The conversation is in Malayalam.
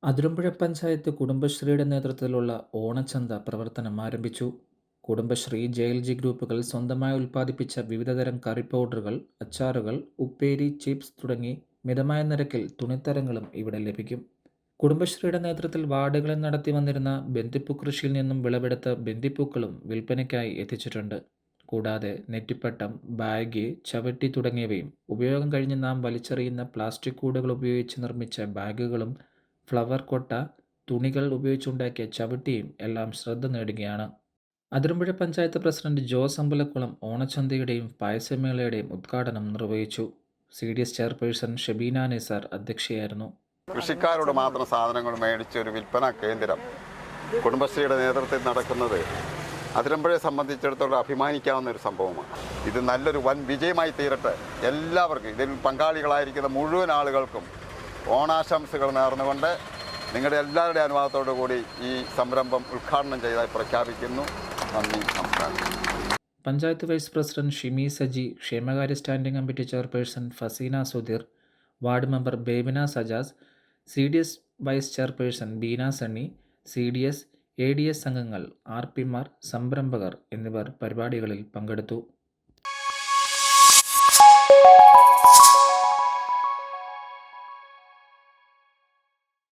അതിരമ്പുഴ പഞ്ചായത്ത് കുടുംബശ്രീയുടെ നേതൃത്വത്തിലുള്ള ഓണച്ചന്ത പ്രവർത്തനം ആരംഭിച്ചു. കുടുംബശ്രീ, ജെ.എൽ.ജി ഗ്രൂപ്പുകൾ സ്വന്തമായി ഉൽപ്പാദിപ്പിച്ച വിവിധതരം കറി പൗഡറുകൾ, അച്ചാറുകൾ, ഉപ്പേരി, ചിപ്സ് തുടങ്ങി മിതമായ നിരക്കിൽ തുണിത്തരങ്ങളും ഇവിടെ ലഭിക്കും. കുടുംബശ്രീയുടെ നേതൃത്വത്തിൽ വാർഡുകളിൽ നടത്തി വന്നിരുന്ന ബന്ദിപ്പൂ കൃഷിയിൽ നിന്നും വിളവെടുത്ത ബന്ദിപ്പൂക്കളും വിൽപ്പനയ്ക്കായി എത്തിച്ചിട്ടുണ്ട്. കൂടാതെ നെറ്റിപ്പട്ടം, ബാഗ്, ചവിട്ടി തുടങ്ങിയവയും ഉപയോഗം കഴിഞ്ഞ് നാം വലിച്ചെറിയുന്ന പ്ലാസ്റ്റിക് കൂടുകൾ ഉപയോഗിച്ച് നിർമ്മിച്ച ബാഗുകളും ഫ്ലവർ കൊട്ട, തുണികൾ ഉപയോഗിച്ചുണ്ടാക്കിയ ചവിട്ടിയും എല്ലാം ശ്രദ്ധ നേടുകയാണ്. അതിരമ്പുഴ പഞ്ചായത്ത് പ്രസിഡന്റ് ജോസ് അമ്പലക്കുളം ഓണച്ചന്തയുടെയും പായസമേളയുടെയും ഉദ്ഘാടനം നിർവഹിച്ചു. CDS ചെയർപേഴ്സൺ ഷെബീന നിസാർ അധ്യക്ഷയായിരുന്നു. കൃഷിക്കാരോട് മാത്രം സാധനങ്ങൾ മേടിച്ച ഒരു വിൽപ്പന കേന്ദ്രം കുടുംബശ്രീയുടെ നേതൃത്വത്തിൽ നടക്കുന്നത് അതിരമ്പുഴയെ സംബന്ധിച്ചിടത്തോളം അഭിമാനിക്കാവുന്ന ഒരു സംഭവമാണ്. ഇത് നല്ലൊരു വൻ വിജയമായി തീരട്ടെ. എല്ലാവർക്കും ഇതിൽ പങ്കാളികളായിരിക്കുന്ന മുഴുവൻ ആളുകൾക്കും ഓണാശംസകൾ നേർന്നുകൊണ്ട് നിങ്ങളുടെ എല്ലാവരുടെ അനുവാദത്തോടു കൂടി ഈ സംരംഭം ഉദ്ഘാടനം ചെയ്തതായി പ്രഖ്യാപിക്കുന്നു. നന്ദി, നമസ്കാരം. പഞ്ചായത്ത് വൈസ് പ്രസിഡന്റ് ഷിമി സജി, ക്ഷേമകാര്യ standing committee chairperson Faseena Sudheer, ward member Bebina Sajas, CDS vice chairperson Beena Sunny, CDS, ADS അംഗങ്ങൾ, RP മാർ, സംരംഭകർ എന്നിവർ പരിപാടികളിൽ പങ്കെടുത്തു.